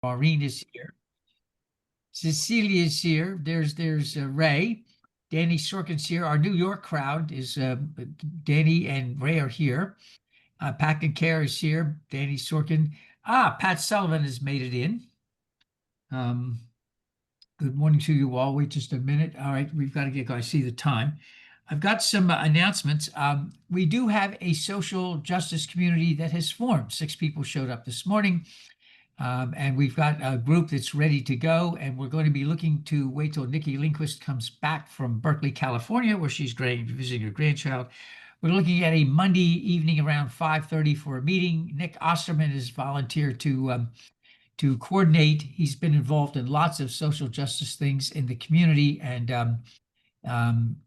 Maureen is here. Cecilia is here. There's Ray. Danny Sorkin's here. Our New York crowd is Danny and Ray are here. Pack and Care is here. Danny Sorkin. Pat Sullivan has made it in. Um, Good morning to you all. Wait just a minute. All right, we've got to get going. I see the time. I've got some announcements. We do have a social justice community that has formed. 6 people showed up this morning. And we've got a group that's ready to go, and we're going to be looking to wait till Nikki Lindquist comes back from Berkeley, California, where she's visiting her grandchild. We're looking at a Monday evening around 5:30 for a meeting. Nick Osterman has volunteered to coordinate. He's been involved in lots of social justice things in the community, and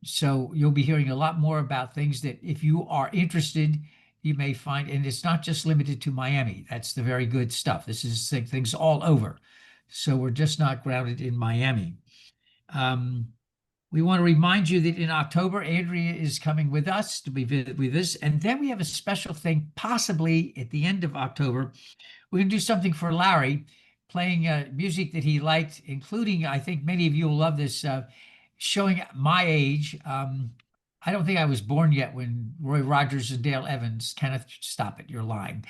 so you'll be hearing a lot more about things that, if you are interested, you may find, and it's not just limited to Miami. That's the very good stuff. This is things all over. So we're just not grounded in Miami. We want to remind you that in October, Andrea is coming with us to be with us. And then we have a special thing, possibly at the end of October. We're going to do something for Larry, playing music that he liked, including, I think many of you will love this, showing my age. I don't think I was born yet when Roy Rogers and Dale Evans. Kenneth, stop it, you're lying.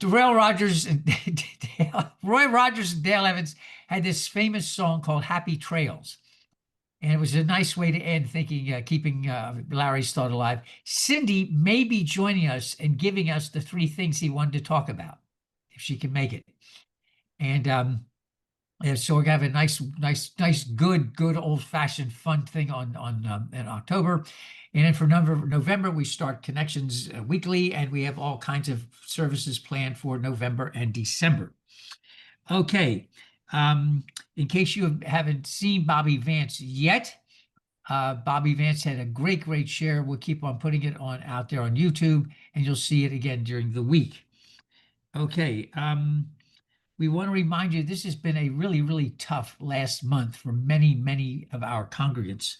Roy Rogers and Dale Evans had this famous song called Happy Trails. And it was a nice way to end, thinking, keeping Larry's thought alive. Cindy may be joining us and giving us the 3 things he wanted to talk about, if she can make it. And so we're gonna have a nice, good old-fashioned fun thing in October. And then for November, we start Connections weekly, and we have all kinds of services planned for November and December. Okay, in case you haven't seen Bobby Vance yet, Bobby Vance had a great share. We'll keep on putting it out there on YouTube, and you'll see it again during the week. Okay, we want to remind you this has been a really tough last month for many of our congregants.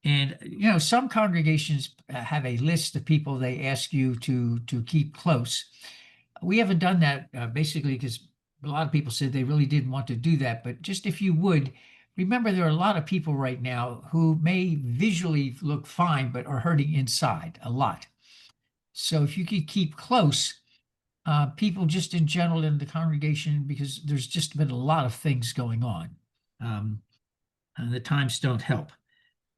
And some congregations have a list of people they ask you to keep close. We haven't done that basically because a lot of people said they really didn't want to do that. But just if you would, remember there are a lot of people right now who may visually look fine but are hurting inside a lot. So if you could keep close, people just in general in the congregation, because there's just been a lot of things going on, and the times don't help.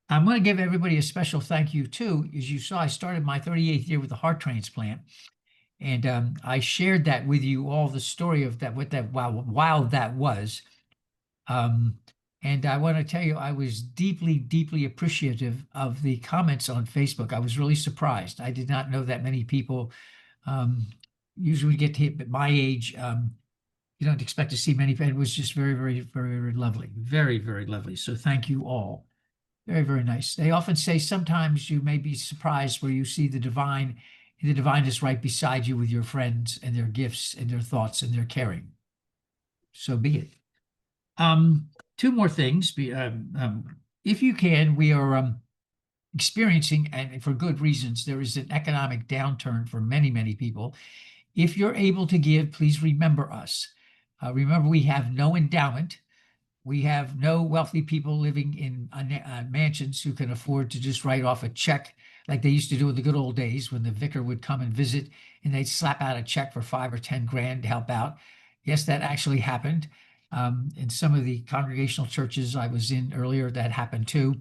I'm going to give everybody a special thank you too. As you saw, I started my 38th year with a heart transplant, and I shared that with you all, the story of that, what that wild that was. And I want to tell you, I was deeply appreciative of the comments on Facebook. I was really surprised. I did not know that many people. Usually we get to hit at my age, you don't expect to see many, but it was just very lovely. Very lovely. So thank you all. Very nice. They often say sometimes you may be surprised where you see the divine, and the divine is right beside you with your friends and their gifts and their thoughts and their caring. So be it. 2 more things. If you can, we are experiencing, and for good reasons, there is an economic downturn for many people. If you're able to give, please remember us. Remember, we have no endowment. We have no wealthy people living in mansions who can afford to just write off a check like they used to do in the good old days when the vicar would come and visit and they'd slap out a check for 5 or 10 grand to help out. Yes, that actually happened. In some of the congregational churches I was in earlier, that happened too.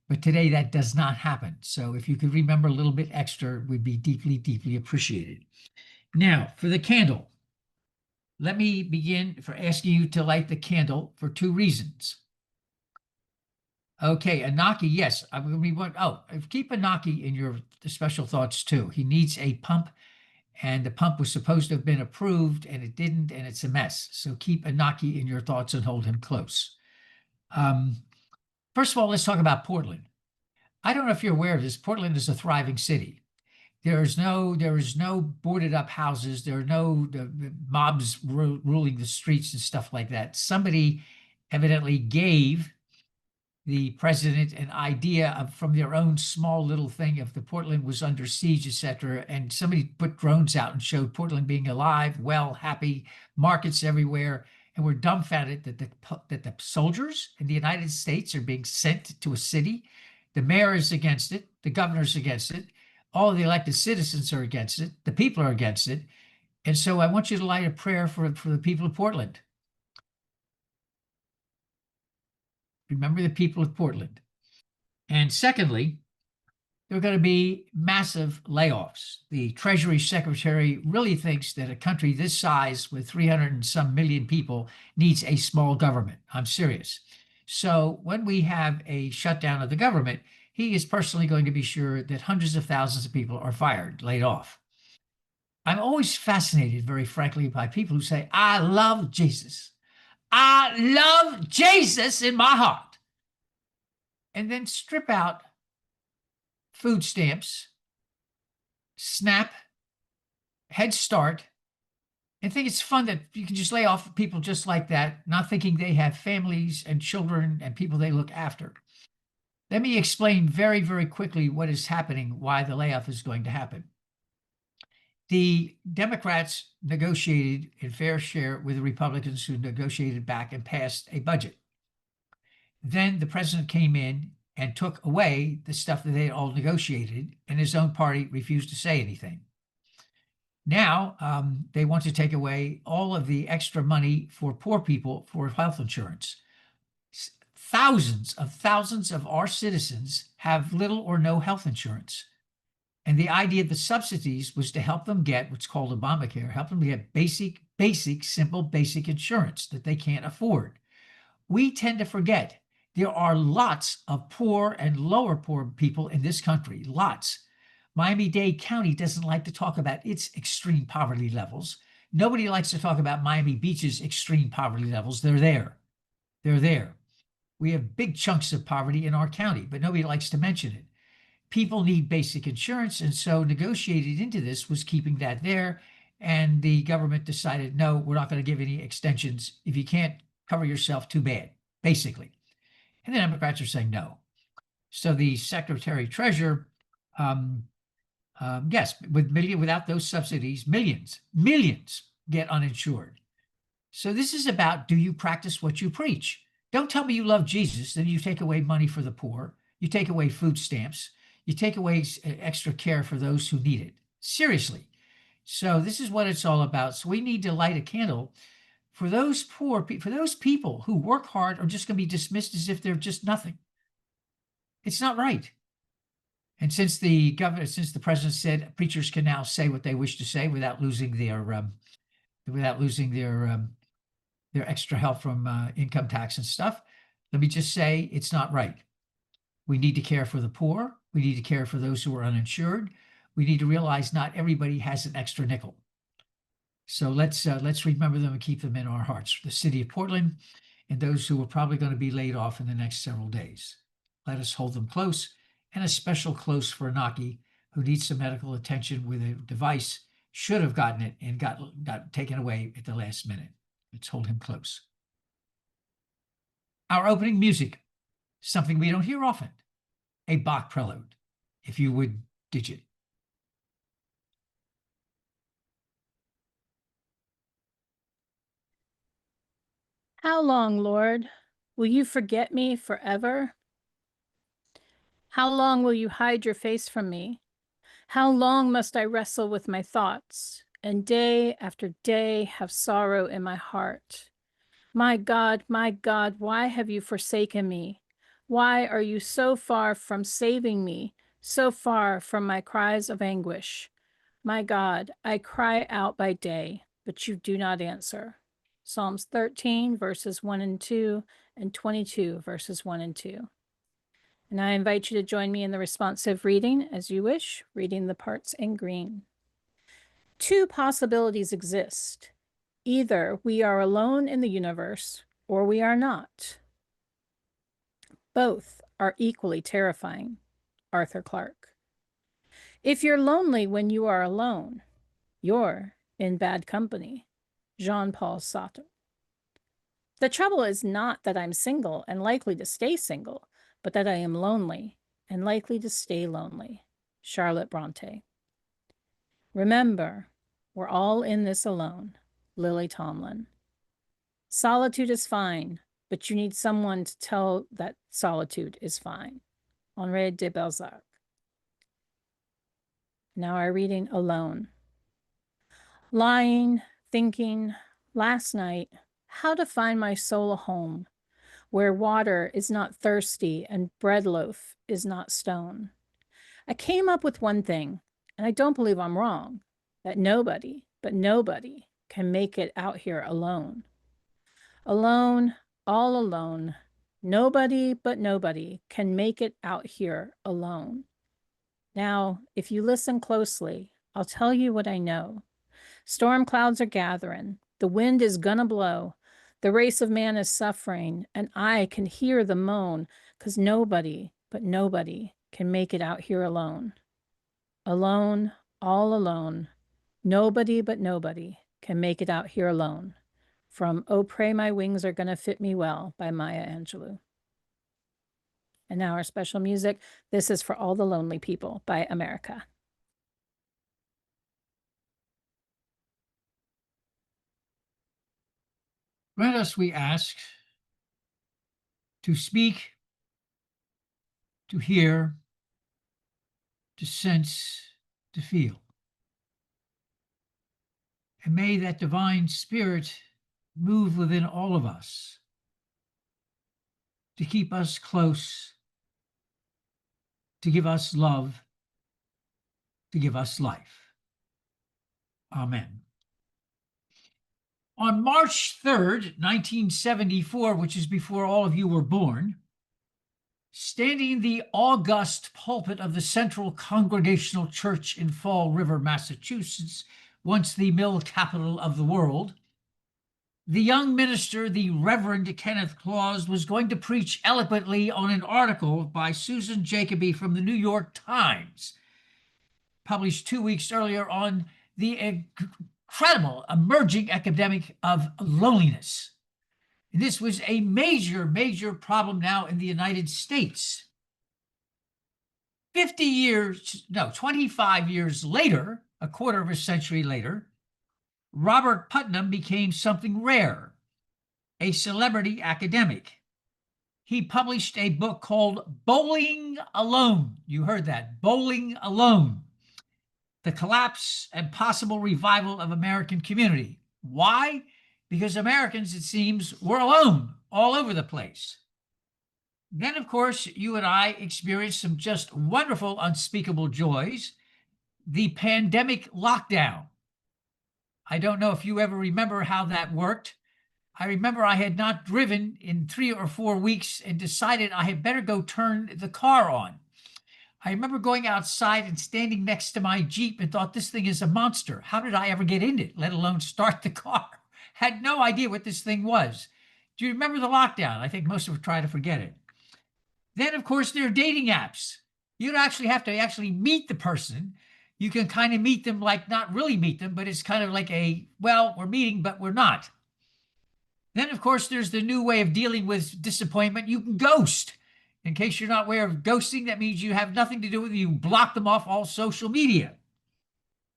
But today that does not happen. So if you could remember a little bit extra, would be deeply appreciated. Now, for the candle, let me begin for asking you to light the candle for 2 reasons. Okay, Anaki, yes, keep Anaki in your special thoughts too. He needs a pump, and the pump was supposed to have been approved, and it didn't, and it's a mess. So keep Anaki in your thoughts and hold him close. First of all, let's talk about Portland. I don't know if you're aware of this. Portland is a thriving city. There is no boarded up houses. There are no mobs ruling the streets and stuff like that. Somebody evidently gave the president an idea from their own small little thing if the Portland was under siege, etc. And somebody put drones out and showed Portland being alive, well, happy, markets everywhere, and we're dumbfounded that the soldiers in the United States are being sent to a city. The mayor is against it. The governor's against it. All of the elected citizens are against it. The people are against it. And so I want you to light a prayer for the people of Portland. Remember the people of Portland. And secondly, there are going to be massive layoffs. The Treasury Secretary really thinks that a country this size with 300 and some million people needs a small government. I'm serious. So when we have a shutdown of the government, he is personally going to be sure that hundreds of thousands of people are fired, laid off. I'm always fascinated, very frankly, by people who say, I love Jesus. I love Jesus in my heart. And then strip out food stamps, SNAP, Head Start, and think it's fun that you can just lay off people just like that, not thinking they have families and children and people they look after. Let me explain very, very quickly what is happening, why the layoff is going to happen. The Democrats negotiated in fair share with the Republicans, who negotiated back and passed a budget. Then the president came in and took away the stuff that they had all negotiated, and his own party refused to say anything. Now they want to take away all of the extra money for poor people for health insurance. Thousands of our citizens have little or no health insurance. And the idea of the subsidies was to help them get what's called Obamacare, help them get basic, simple, basic insurance that they can't afford. We tend to forget there are lots of poor and lower poor people in this country, lots. Miami-Dade County doesn't like to talk about its extreme poverty levels. Nobody likes to talk about Miami Beach's extreme poverty levels. They're there. They're there. We have big chunks of poverty in our county, but nobody likes to mention it. People need basic insurance, and so negotiated into this was keeping that there. And the government decided, no, we're not going to give any extensions. If you can't cover yourself, too bad, basically. And the Democrats are saying no. So the Secretary Treasurer, yes, without those subsidies, millions get uninsured. So this is about, do you practice what you preach? Don't tell me you love Jesus, then you take away money for the poor, you take away food stamps, you take away extra care for those who need it. Seriously. So this is what it's all about. So we need to light a candle for those poor, for those people who work hard are just going to be dismissed as if they're just nothing. It's not right. And since the president said preachers can now say what they wish to say without losing their extra help from income tax and stuff, let me just say it's not right. We need to care for the poor. We need to care for those who are uninsured. We need to realize not everybody has an extra nickel. So let's remember them and keep them in our hearts. The city of Portland and those who are probably going to be laid off in the next several days. Let us hold them close, and a special close for Naki, who needs some medical attention with a device, should have gotten it and got taken away at the last minute. Let's hold him close. Our opening music, something we don't hear often, a Bach prelude, if you would digit. How long, Lord, will you forget me forever? How long will you hide your face from me? How long must I wrestle with my thoughts, and day after day have sorrow in my heart? My God, why have you forsaken me? Why are you so far from saving me, so far from my cries of anguish? My God, I cry out by day, but you do not answer. Psalms 13, verses 1 and 2, and 22, verses 1 and 2. And I invite you to join me in the responsive reading as you wish, reading the parts in green. Two possibilities exist. Either we are alone in the universe, or we are not. Both are equally terrifying. Arthur Clarke. If you're lonely when you are alone, you're in bad company. Jean-Paul Sartre. The trouble is not that I'm single and likely to stay single, but that I am lonely and likely to stay lonely. Charlotte Bronte. Remember, we're all in this alone. Lily Tomlin. Solitude is fine, but you need someone to tell that solitude is fine. Henri de Balzac. Now our reading Alone. Lying, thinking, last night, how to find my soul a home, where water is not thirsty and bread loaf is not stone. I came up with one thing, and I don't believe I'm wrong, that nobody, but nobody, can make it out here alone. Alone, all alone, nobody but nobody can make it out here alone. Now, if you listen closely, I'll tell you what I know. Storm clouds are gathering. The wind is gonna blow. The race of man is suffering, and I can hear the moan, 'cause nobody, but nobody, can make it out here alone. Alone, all alone. Nobody but nobody can make it out here alone. From Oh Pray My Wings Are Gonna Fit Me Well by Maya Angelou. And now our special music. This is For All the Lonely People by America. Grant us, we ask, to speak, to hear, to sense, to feel. And may that divine spirit move within all of us to keep us close, to give us love, to give us life. Amen. On March 3rd, 1974, which is before all of you were born, standing in the august pulpit of the Central Congregational Church in Fall River, Massachusetts, once the mill capital of the world, the young minister, the Reverend Kenneth Claus, was going to preach eloquently on an article by Susan Jacoby from the New York Times, published 2 weeks earlier, on the incredible emerging epidemic of loneliness. This was a major, major problem now in the United States. 25 years later, a quarter of a century later, Robert Putnam became something rare, a celebrity academic. He published a book called Bowling Alone. You heard that, Bowling Alone: The Collapse and Possible Revival of American Community. Why? Because Americans, it seems, were alone all over the place. Then, of course, you and I experienced some just wonderful, unspeakable joys. The pandemic lockdown. I don't know if you ever remember how that worked. I remember I had not driven in 3 or 4 weeks and decided I had better go turn the car on. I remember going outside and standing next to my Jeep and thought, this thing is a monster. How did I ever get in it, let alone start the car? Had no idea what this thing was. Do you remember the lockdown? I think most of us try to forget it. Then, of course, there are dating apps. You don't actually have to meet the person. You can kind of meet them, like not really meet them, but it's kind of like well, we're meeting, but we're not. Then, of course, there's the new way of dealing with disappointment. You can ghost. In case you're not aware of ghosting, that means you have nothing to do with it. You block them off all social media.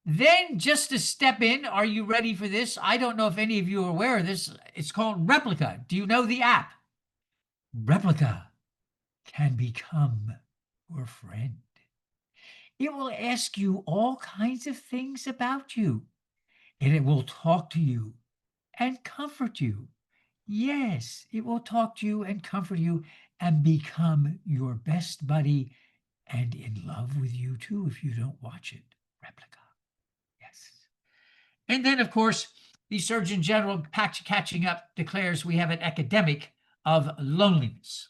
Then, just to step in, are you ready for this? I don't know if any of you are aware of this. It's called Replika. Do you know the app? Replika can become your friend. It will ask you all kinds of things about you, and it will talk to you and comfort you. Yes, it will talk to you and comfort you and become your best buddy and in love with you too if you don't watch it. Replika. Yes. And then, of course, the Surgeon General, catching up, declares we have an epidemic of loneliness.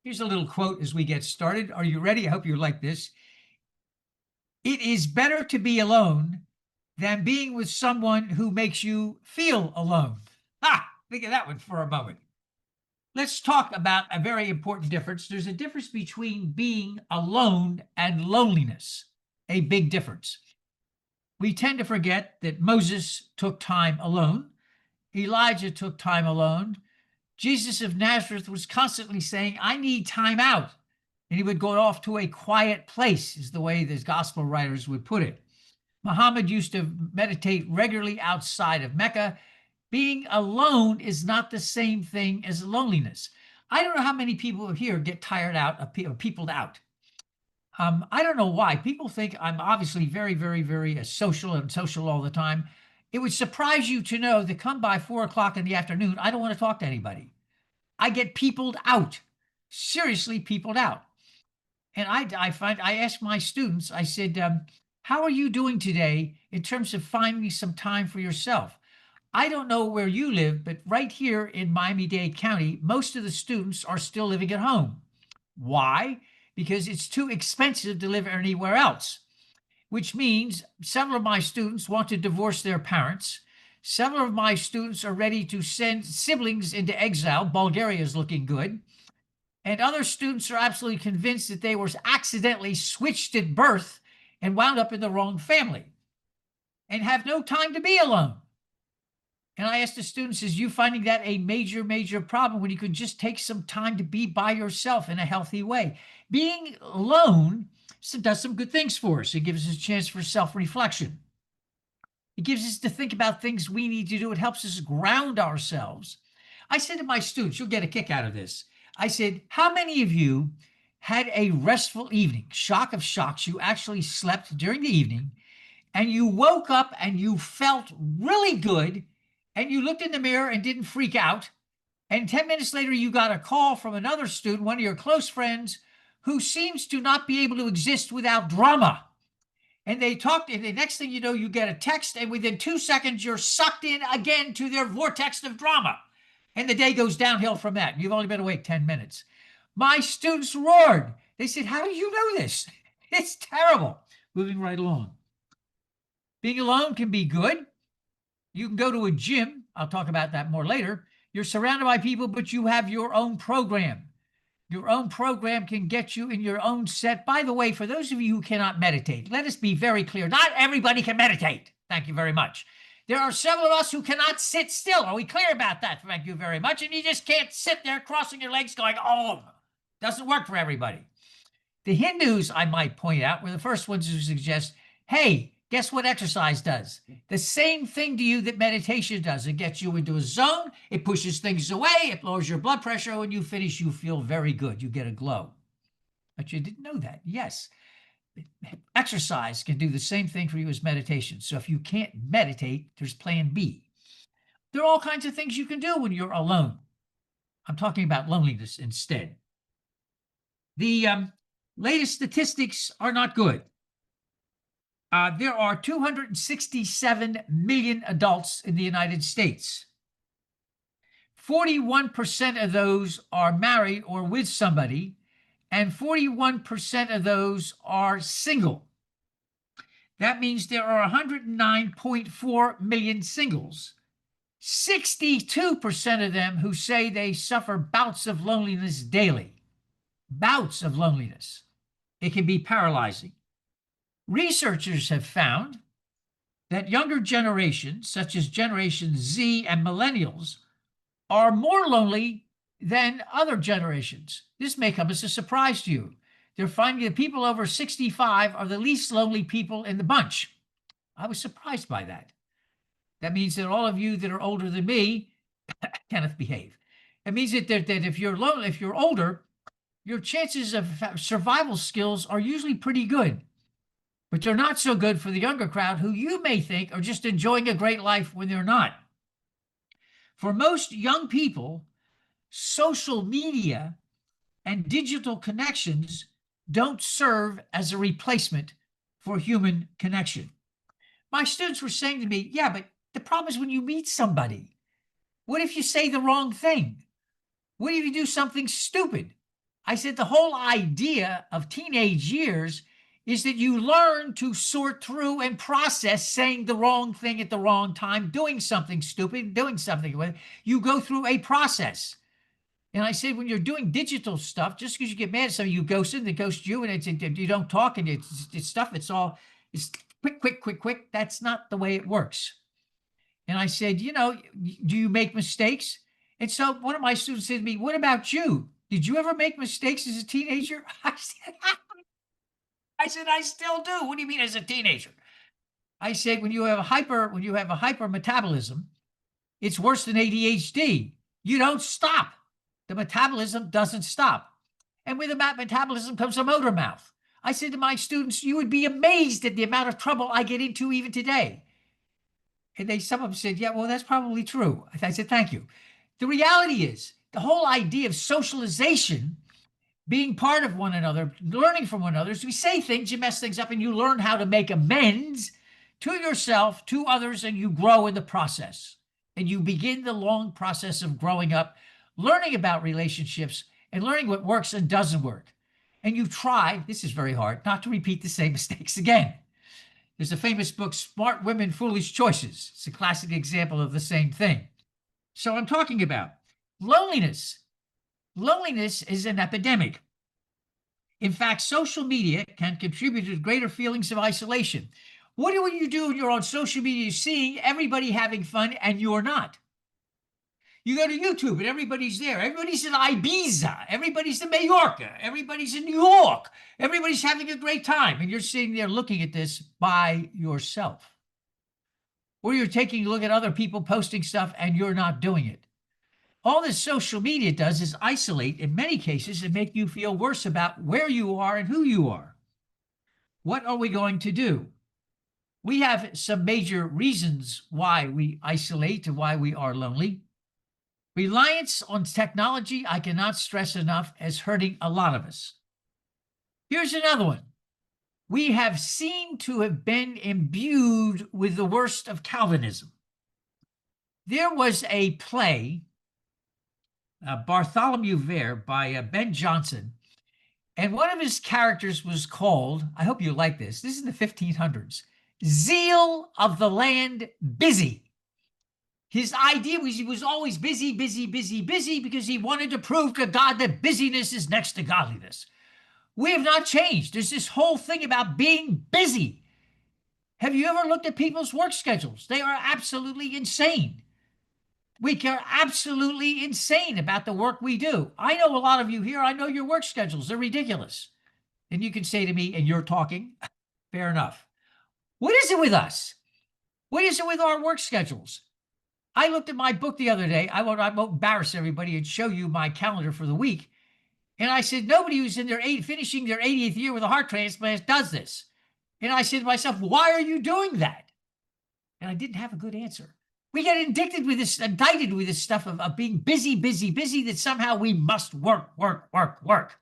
Here's a little quote as we get started. Are you ready? I hope you like this. It is better to be alone than being with someone who makes you feel alone. Think of that one for a moment. Let's talk about a very important difference. There's a difference between being alone and loneliness, a big difference. We tend to forget that Moses took time alone. Elijah took time alone. Jesus of Nazareth was constantly saying, I need time out. And he would go off to a quiet place, is the way the gospel writers would put it. Muhammad used to meditate regularly outside of Mecca. Being alone is not the same thing as loneliness. I don't know how many people here get tired out of peopled out. I don't know why. People think I'm obviously very, very, very social and social all the time. It would surprise you to know that come by 4 o'clock in the afternoon, I don't want to talk to anybody. I get peopled out, seriously peopled out. And I asked my students, I said, how are you doing today in terms of finding some time for yourself? I don't know where you live, but right here in Miami-Dade County, most of the students are still living at home. Why? Because it's too expensive to live anywhere else, which means several of my students want to divorce their parents. Several of my students are ready to send siblings into exile. Bulgaria is looking good. And other students are absolutely convinced that they were accidentally switched at birth and wound up in the wrong family and have no time to be alone. And I asked the students, is you finding that a major, major problem when you could just take some time to be by yourself in a healthy way? Being alone does some good things for us. It gives us a chance for self-reflection. It gives us to think about things we need to do. It helps us ground ourselves. I said to my students, you'll get a kick out of this. I said, how many of you had a restful evening? Shock of shocks, you actually slept during the evening and you woke up and you felt really good and you looked in the mirror and didn't freak out. And 10 minutes later, you got a call from another student, one of your close friends, who seems to not be able to exist without drama. And they talked, and the next thing you know, you get a text, and within 2 seconds, you're sucked in again to their vortex of drama. And the day goes downhill from that. You've only been awake 10 minutes. My students roared. They said, how do you know this? It's terrible. Moving right along. Being alone can be good. You can go to a gym. I'll talk about that more later. You're surrounded by people, but you have your own program. Your own program can get you in your own set. By the way, for those of you who cannot meditate, let us be very clear. Not everybody can meditate. Thank you very much. There are several of us who cannot sit still. Are we clear about that? Thank you very much. And you just can't sit there crossing your legs going, oh, doesn't work for everybody. The Hindus, I might point out, were the first ones to suggest, hey, guess what exercise does? The same thing to you that meditation does. It gets you into a zone. It pushes things away. It lowers your blood pressure. When you finish, you feel very good. You get a glow. But you didn't know that. Yes. Exercise can do the same thing for you as meditation. So if you can't meditate, there's plan B. There are all kinds of things you can do when you're alone. I'm talking about loneliness instead. The latest statistics are not good. There are 267 million adults in the United States. 41% of those are married or with somebody, and 41% of those are single. That means there are 109.4 million singles. 62% of them who say they suffer bouts of loneliness daily. Bouts of loneliness. It can be paralyzing. Researchers have found that younger generations, such as Generation Z and millennials, are more lonely than other generations. This may come as a surprise to you. They're finding that people over 65 are the least lonely people in the bunch. I was surprised by that. That means that all of you that are older than me, Kenneth, behave. It means that if you're lonely, if you're older, your chances of survival skills are usually pretty good. But they're not so good for the younger crowd who you may think are just enjoying a great life when they're not. For most young people, social media and digital connections don't serve as a replacement for human connection. My students were saying to me, yeah, but the problem is when you meet somebody, what if you say the wrong thing? What if you do something stupid? I said the whole idea of teenage years is that you learn to sort through and process saying the wrong thing at the wrong time, doing something stupid, doing something with it. You go through a process. And I said, when you're doing digital stuff, just because you get mad at somebody, you ghost them, they ghost you, and you don't talk, and it's stuff, it's quick. That's not the way it works. And I said, you know, do you make mistakes? And so one of my students said to me, what about you? Did you ever make mistakes as a teenager? I said, I still do. What do you mean as a teenager? I said, when you have a hyper metabolism, It's worse than ADHD. You don't stop. The metabolism doesn't stop. And with the metabolism comes a motor mouth. I said to my students, you would be amazed at the amount of trouble I get into even today. And some of them said, yeah, well, that's probably true. I said, thank you. The reality is the whole idea of socialization, being part of one another, learning from one another, is we say things, you mess things up, and you learn how to make amends to yourself, to others, and you grow in the process. And you begin the long process of growing up, learning about relationships and learning what works and doesn't work. And you try, this is very hard, not to repeat the same mistakes again. There's a famous book, Smart Women, Foolish Choices. It's a classic example of the same thing. So I'm talking about loneliness. Loneliness is an epidemic. In fact, social media can contribute to greater feelings of isolation. What do you do when you're on social media seeing everybody having fun and you're not? You go to YouTube and everybody's there. Everybody's in Ibiza. Everybody's in Mallorca. Everybody's in New York. Everybody's having a great time. And you're sitting there looking at this by yourself. Or you're taking a look at other people posting stuff and you're not doing it. All this social media does is isolate, in many cases, and make you feel worse about where you are and who you are. What are we going to do? We have some major reasons why we isolate and why we are lonely. Reliance on technology, I cannot stress enough, is hurting a lot of us. Here's another one. We have seemed to have been imbued with the worst of Calvinism. There was a play, Bartholomew Ver, by Ben Jonson, and one of his characters was called, I hope you like this, this is the 1500s, Zeal of the Land Busy. His idea was he was always busy, busy, busy, busy because he wanted to prove to God that busyness is next to godliness. We have not changed. There's this whole thing about being busy. Have you ever looked at people's work schedules? They are absolutely insane. We are absolutely insane about the work we do. I know a lot of you here, I know your work schedules. They're ridiculous. And you can say to me, and you're talking, fair enough. What is it with us? What is it with our work schedules? I looked at my book the other day. I won't embarrass everybody and show you my calendar for the week. And I said, nobody who's in their finishing their 80th year with a heart transplant does this. And I said to myself, why are you doing that? And I didn't have a good answer. We get indicted with this, indicted with this stuff of being busy, busy, busy, that somehow we must work, work, work, work.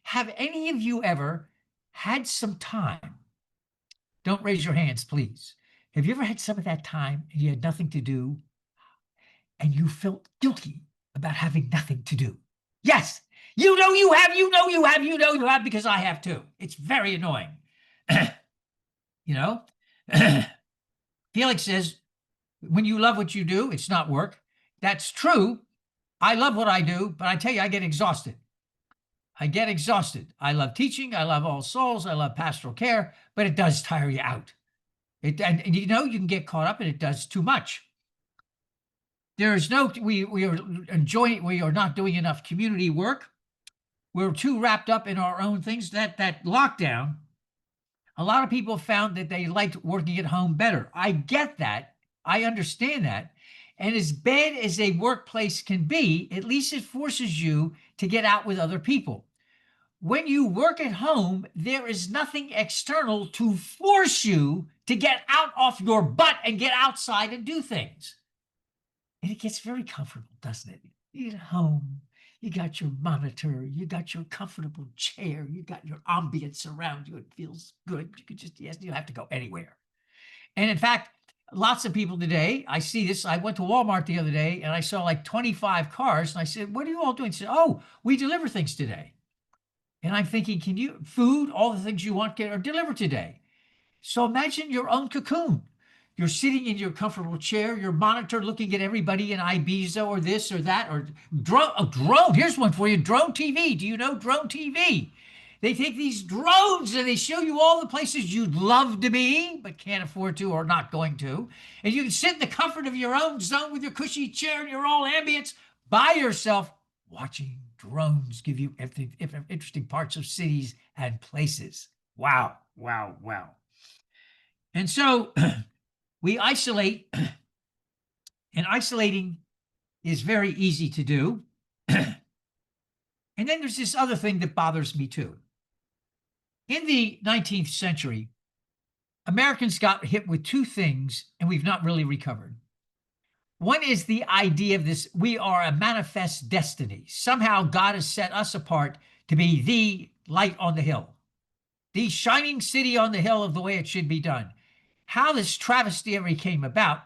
Have any of you ever had some time? Don't raise your hands, please. Have you ever had some of that time and you had nothing to do and you felt guilty about having nothing to do? Yes, you know you have, you know you have, you know you have, because I have too. It's very annoying. You know, Felix says, when you love what you do, it's not work. That's true. I love what I do, but I tell you, I get exhausted. I get exhausted. I love teaching. I love All Souls. I love pastoral care, but it does tire you out. And you know, you can get caught up and it does too much. There is no, we are not doing enough community work. We're too wrapped up in our own things. That lockdown, a lot of people found that they liked working at home better. I get that. I understand that. And as bad as a workplace can be, at least it forces you to get out with other people. When you work at home, there is nothing external to force you to get out off your butt and get outside and do things. And it gets very comfortable, doesn't it? You're at home, you got your monitor, you got your comfortable chair, you got your ambience around you. It feels good. You could just, yes, you don't have to go anywhere. And in fact, lots of people today, I see this. I went to Walmart the other day and I saw like 25 cars. And I said, what are you all doing? They said, oh, we deliver things today. And I'm thinking, can you, food, all the things you want are delivered today. So imagine your own cocoon. You're sitting in your comfortable chair, your monitor looking at everybody in Ibiza or this or that, or drone. Here's one for you, drone TV. Do you know drone TV? They take these drones and they show you all the places you'd love to be, but can't afford to or not going to. And you can sit in the comfort of your own zone with your cushy chair and your all ambience by yourself, watching drones give you interesting parts of cities and places. Wow, wow, wow. And so we isolate And isolating is very easy to do. And then there's this other thing that bothers me too. In the 19th century, Americans got hit with two things, and we've not really recovered. One is the idea of this: we are a manifest destiny. Somehow God has set us apart to be the light on the hill, the shining city on the hill of the way it should be done. How this travesty ever came about,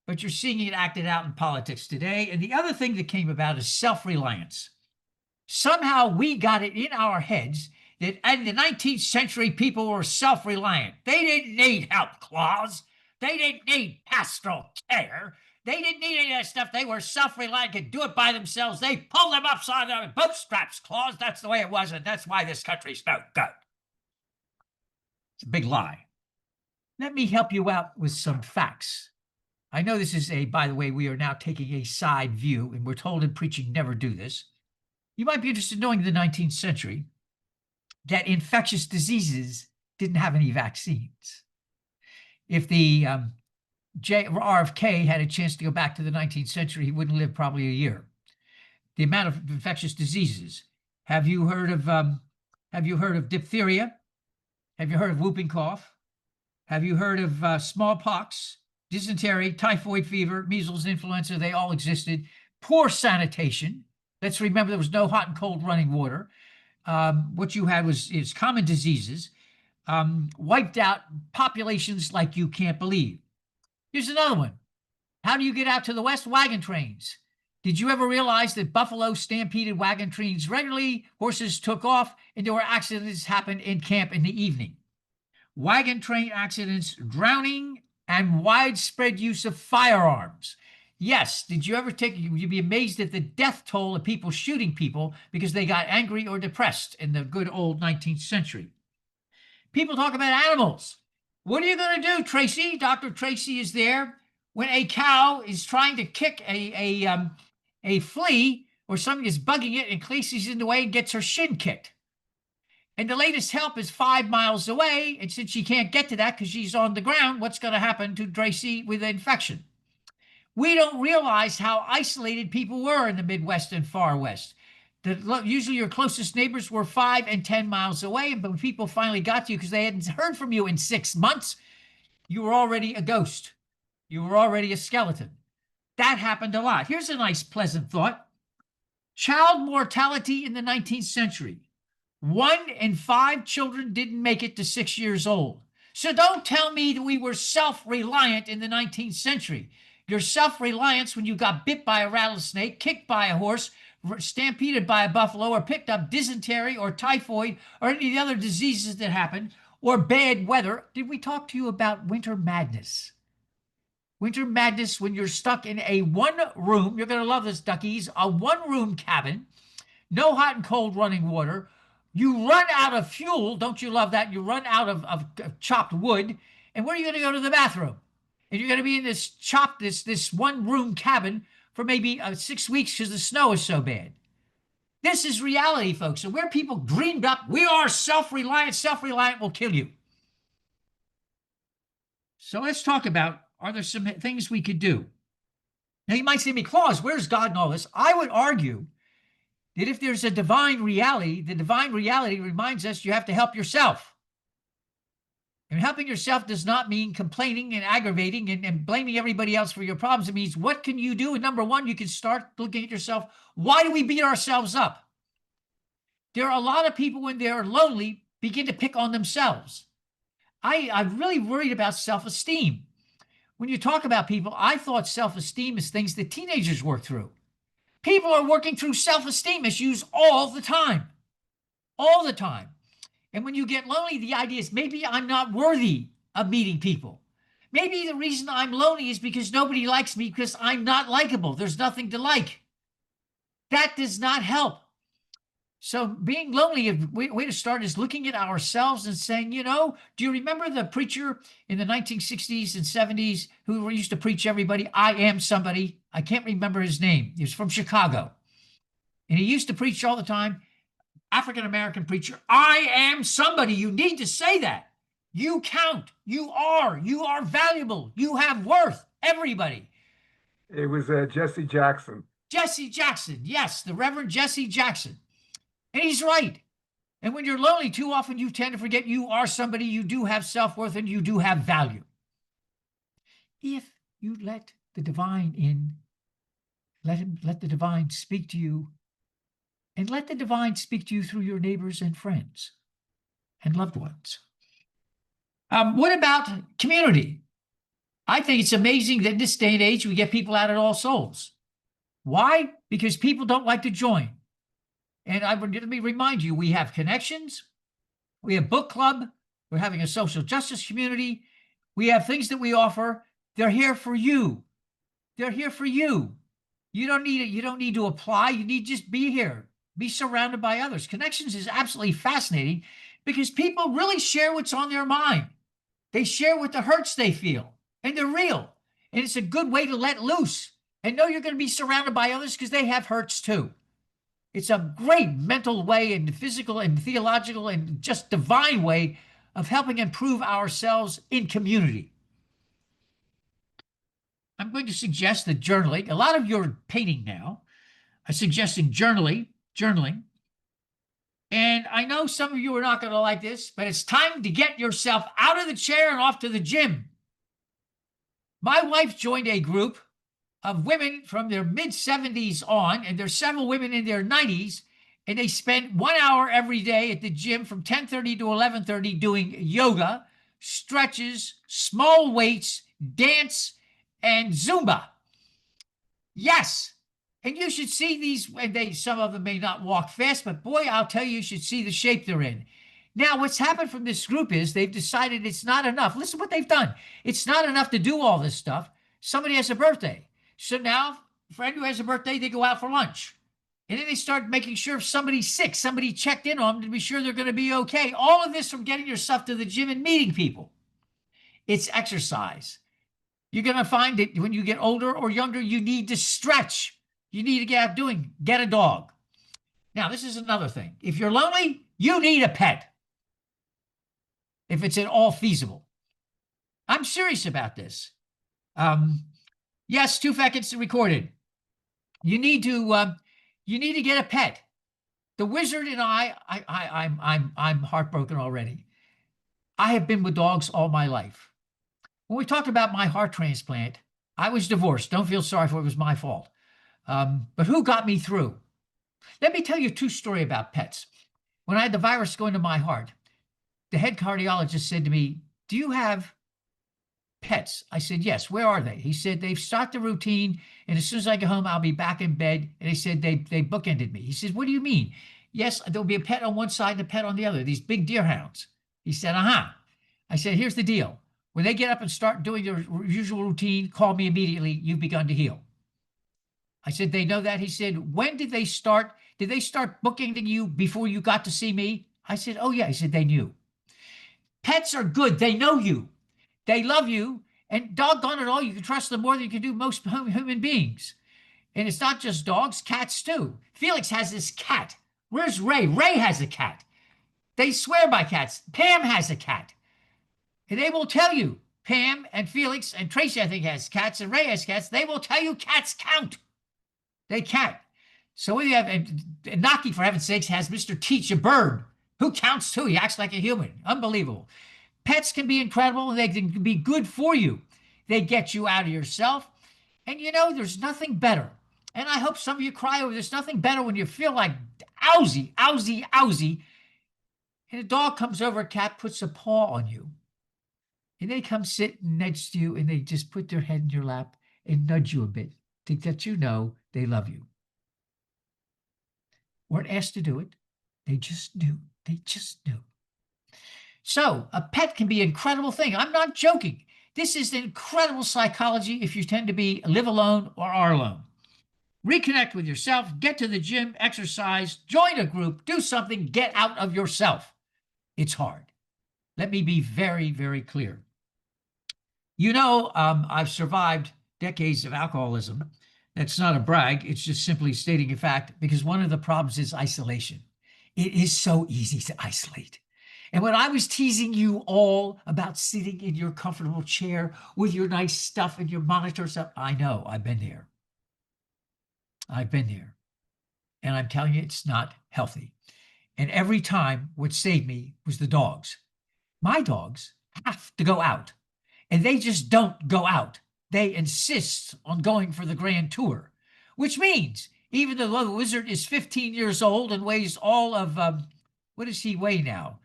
but you're seeing it acted out in politics today. And the other thing that came about is self-reliance. Somehow we got it in our heads that in the 19th century, people were self-reliant. They didn't need help clause. They didn't need pastoral care. They didn't need any of that stuff. They were self-reliant, could do it by themselves. They pulled them upside their bootstraps clause. That's the way it was, and that's why this country's no good. It's a big lie. Let me help you out with some facts. I know this is by the way, we are now taking a side view, and we're told in preaching never do this. You might be interested in knowing in the 19th century that infectious diseases didn't have any vaccines. If the RFK had a chance to go back to the 19th century, he wouldn't live probably a year. The amount of infectious diseases. Have you heard of diphtheria? Have you heard of whooping cough? Have you heard of smallpox, dysentery, typhoid fever, measles, influenza? They all existed. Poor sanitation. Let's remember there was no hot and cold running water. What you had is common diseases, wiped out populations like you can't believe. Here's another one. How do you get out to the West? Wagon trains. Did you ever realize that buffalo stampeded wagon trains regularly? Horses took off, and there were accidents happen in camp in the evening. Wagon train accidents, drowning, and widespread use of firearms. Yes, did you ever you'd be amazed at the death toll of people shooting people because they got angry or depressed in the good old 19th century. People talk about animals. What are you going to do, Tracy? Dr. Tracy is there when a cow is trying to kick a flea or something is bugging it, and Tracy's in the way and gets her shin kicked. And the latest help is 5 miles away, and since she can't get to that because she's on the ground, what's going to happen to Tracy with the infection? We don't realize how isolated people were in the Midwest and Far West. Usually your closest neighbors were 5 and 10 miles away, but when people finally got to you because they hadn't heard from you in 6 months, you were already a ghost. You were already a skeleton. That happened a lot. Here's a nice, pleasant thought. Child mortality in the 19th century. 1 in 5 children didn't make it to 6 years old. So don't tell me that we were self-reliant in the 19th century. Your self-reliance when you got bit by a rattlesnake, kicked by a horse, stampeded by a buffalo, or picked up dysentery or typhoid or any of the other diseases that happened, or bad weather. Did we talk to you about winter madness? Winter madness when you're stuck in a one-room, you're going to love this, duckies, a one-room cabin, no hot and cold running water. You run out of fuel. Don't you love that? You run out of chopped wood. And where are you going to go to the bathroom? And you're going to be in this this one-room cabin for maybe 6 weeks because the snow is so bad. This is reality, folks. And where people dreamed up, we are self-reliant will kill you. So let's talk about, are there some things we could do? Now, you might say to me, Claus, where's God in all this? I would argue that if there's a divine reality, the divine reality reminds us you have to help yourself. And helping yourself does not mean complaining and aggravating and blaming everybody else for your problems. It means, what can you do? And number one, you can start looking at yourself. Why do we beat ourselves up? There are a lot of people when they're lonely begin to pick on themselves. I'm really worried about self-esteem. When you talk about people, I thought self-esteem is things that teenagers work through. People are working through self-esteem issues all the time. All the time. And when you get lonely, the idea is maybe I'm not worthy of meeting people. Maybe the reason I'm lonely is because nobody likes me because I'm not likable. There's nothing to like. That does not help. So being lonely, a way to start is looking at ourselves and saying, you know, do you remember the preacher in the 1960s and 70s who used to preach everybody, I am somebody? I can't remember his name. He was from Chicago. And he used to preach all the time. African-American preacher, I am somebody. You need to say that. You count. You are valuable. You have worth. Everybody. It was Jesse Jackson. Jesse Jackson. Yes, the Reverend Jesse Jackson. And he's right. And when you're lonely, too often you tend to forget you are somebody, you do have self-worth, and you do have value. If you let the divine in, let the divine speak to you, and let the divine speak to you through your neighbors and friends and loved ones. What about community? I think it's amazing that in this day and age, we get people out at All Souls. Why? Because people don't like to join. And let me remind you, we have connections. We have book club. We're having a social justice community. We have things that we offer. They're here for you. They're here for you. You don't need it. You don't need to apply. You need to just be here. Be surrounded by others. Connections is absolutely fascinating because people really share what's on their mind. They share what the hurts they feel, and they're real. And it's a good way to let loose and know you're going to be surrounded by others because they have hurts too. It's a great mental way and physical and theological and just divine way of helping improve ourselves in community. I'm going to suggest that journaling, a lot of you are painting now, are suggesting journaling. And I know some of you are not going to like this, but it's time to get yourself out of the chair and off to the gym. My wife joined a group of women from their mid-70s on, and there's several women in their 90s, and they spend 1 hour every day at the gym from 10:30 to 11:30 doing yoga, stretches, small weights, dance, and Zumba. Yes. And you should see these, and some of them may not walk fast, but boy, I'll tell you should see the shape they're in. Now, what's happened from this group is they've decided it's not enough. Listen to what they've done. It's not enough to do all this stuff. Somebody has a birthday. So now, a friend who has a birthday, they go out for lunch. And then they start making sure if somebody's sick, somebody checked in on them to be sure they're going to be okay. All of this from getting yourself to the gym and meeting people. It's exercise. You're going to find that when you get older or younger, you need to stretch. You need to get out get a dog. Now, this is another thing. If you're lonely, you need a pet. If it's at all feasible. I'm serious about this. Yes, 2 seconds recorded. You need to get a pet. The wizard and I'm heartbroken already. I have been with dogs all my life. When we talked about my heart transplant, I was divorced. Don't feel sorry for it. It was my fault. But who got me through? Let me tell you a true story about pets. When I had the virus go into my heart, the head cardiologist said to me, "Do you have pets?" I said, "Yes." "Where are they?" He said, "They've started the routine, and as soon as I get home, I'll be back in bed." And he said, they bookended me. He said, "What do you mean?" "Yes, there'll be a pet on one side and a pet on the other, these big deer hounds." He said, "Uh-huh." I said, "Here's the deal. When they get up and start doing their usual routine, call me immediately. You've begun to heal." I said, "They know that?" He said, "When did they start? Did they start bookending you before you got to see me?" I said, "Oh, yeah." He said, "They knew." Pets are good. They know you. They love you. And doggone it all, you can trust them more than you can do most human beings. And it's not just dogs, cats too. Felix has this cat. Where's Ray? Ray has a cat. They swear by cats. Pam has a cat. And they will tell you, Pam and Felix and Tracy, I think, has cats, and Ray has cats. They will tell you cats count. They can't. So we have, and Naki, for heaven's sakes, has Mr. Teach, a bird, who counts too. He acts like a human. Unbelievable. Pets can be incredible, and they can be good for you. They get you out of yourself. And you know, there's nothing better. And I hope some of you cry over this. Nothing better when you feel like ousy, ousy, ousy. And a dog comes over, a cat puts a paw on you. And they come sit next to you, and they just put their head in your lap and nudge you a bit to let you know they love you. Weren't asked to do it. They just knew. They just knew. So a pet can be an incredible thing. I'm not joking. This is incredible psychology if you tend to live alone or are alone. Reconnect with yourself, get to the gym, exercise, join a group, do something, get out of yourself. It's hard. Let me be very, very clear. You know, I've survived decades of alcoholism. That's not a brag. It's just simply stating a fact, because one of the problems is isolation. It is so easy to isolate. And when I was teasing you all about sitting in your comfortable chair with your nice stuff and your monitors up, I know, I've been there. I've been there. And I'm telling you, it's not healthy. And every time what saved me was the dogs. My dogs have to go out, and they just don't go out. They insist on going for the grand tour, which means even though the wizard is 15 years old and weighs all of, what does he weigh now?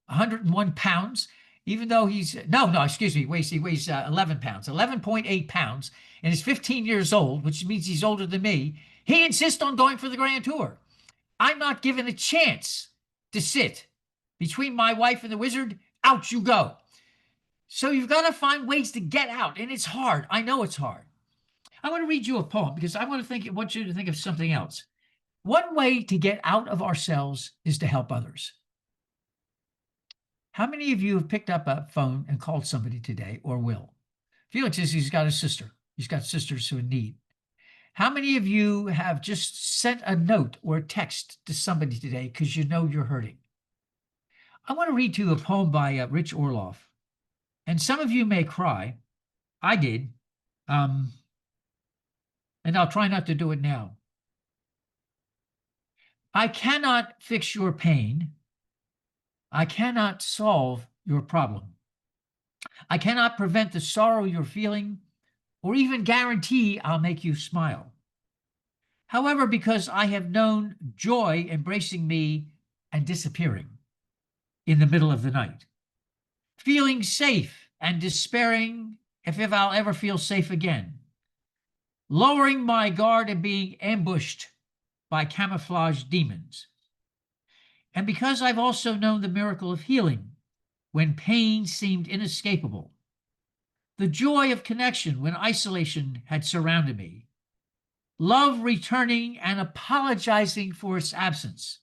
101 pounds, even though he's, excuse me, he weighs 11 pounds, 11.8 pounds, and is 15 years old, which means he's older than me. He insists on going for the grand tour. I'm not given a chance to sit. Between my wife and the wizard, out you go. So you've got to find ways to get out, and it's hard. I know it's hard. I want to read you a poem because I want you to think of something else. One way to get out of ourselves is to help others. How many of you have picked up a phone and called somebody today or will? Felix says he's got a sister. He's got sisters who are in need. How many of you have just sent a note or a text to somebody today because you know you're hurting? I want to read to you a poem by Rich Orloff. And some of you may cry. I did. And I'll try not to do it now. I cannot fix your pain. I cannot solve your problem. I cannot prevent the sorrow you're feeling or even guarantee I'll make you smile. However, because I have known joy embracing me and disappearing in the middle of the night, feeling safe and despairing if I'll ever feel safe again, lowering my guard and being ambushed by camouflaged demons. And because I've also known the miracle of healing when pain seemed inescapable, the joy of connection when isolation had surrounded me, love returning and apologizing for its absence,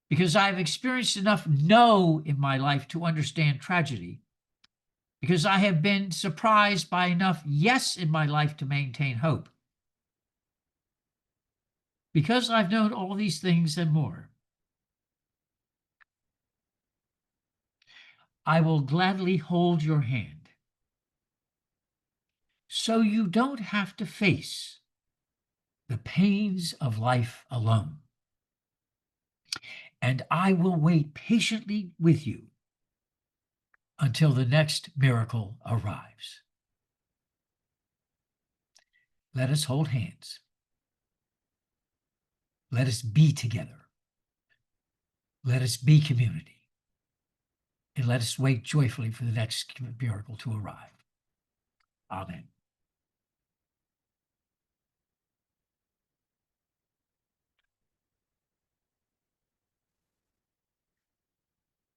because I've experienced enough no in my life to understand tragedy, because I have been surprised by enough yes in my life to maintain hope. Because I've known all these things and more, I will gladly hold your hand so you don't have to face the pains of life alone. And I will wait patiently with you until the next miracle arrives. Let us hold hands. Let us be together. Let us be community. And let us wait joyfully for the next miracle to arrive. Amen.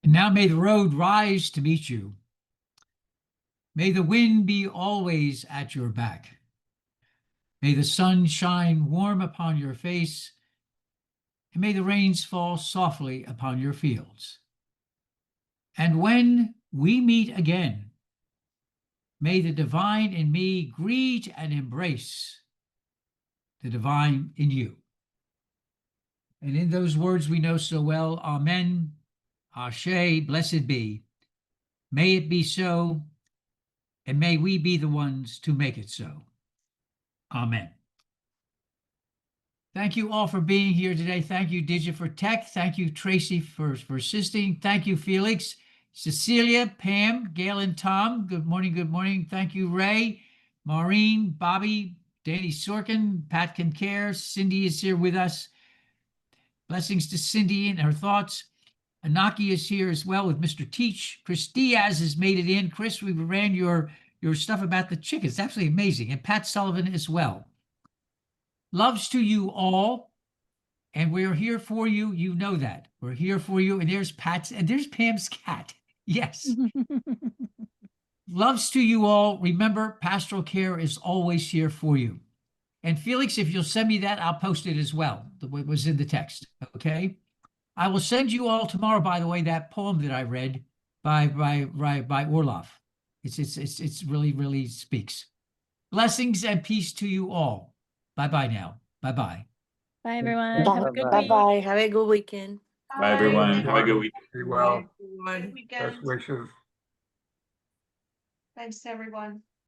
And now may the road rise to meet you. May the wind be always at your back. May the sun shine warm upon your face, and may the rains fall softly upon your fields. And when we meet again, may the divine in me greet and embrace the divine in you. And in those words we know so well, Amen, Ashe, blessed be. May it be so, and may we be the ones to make it so. Amen. Thank you all for being here today. Thank you, Digit, for tech. Thank you, Tracy, for assisting. Thank you, Felix, Cecilia, Pam, Gail, and Tom. Good morning, good morning. Thank you, Ray, Maureen, Bobby, Danny Sorkin, Pat Kincaid. Cindy is here with us. Blessings to Cindy and her thoughts. Anaki is here as well with Mr. Teach. Chris Diaz has made it in. Chris, we ran your stuff about the chickens. It's absolutely amazing. And Pat Sullivan as well. Loves to you all. And we're here for you. You know that. We're here for you. And there's Pat's, and there's Pam's cat. Yes. Loves to you all. Remember, pastoral care is always here for you. And Felix, if you'll send me that, I'll post it as well. What was in the text. Okay. I will send you all tomorrow, by the way, that poem that I read by Orloff. It's really, really speaks. Blessings and peace to you all. Bye-bye now. Bye-bye. Bye, everyone. Have a good week. Bye-bye. Have a good weekend. Bye, everyone. Have a good Everyone, week. Be well. Good Best weekend. wishes. Thanks to everyone.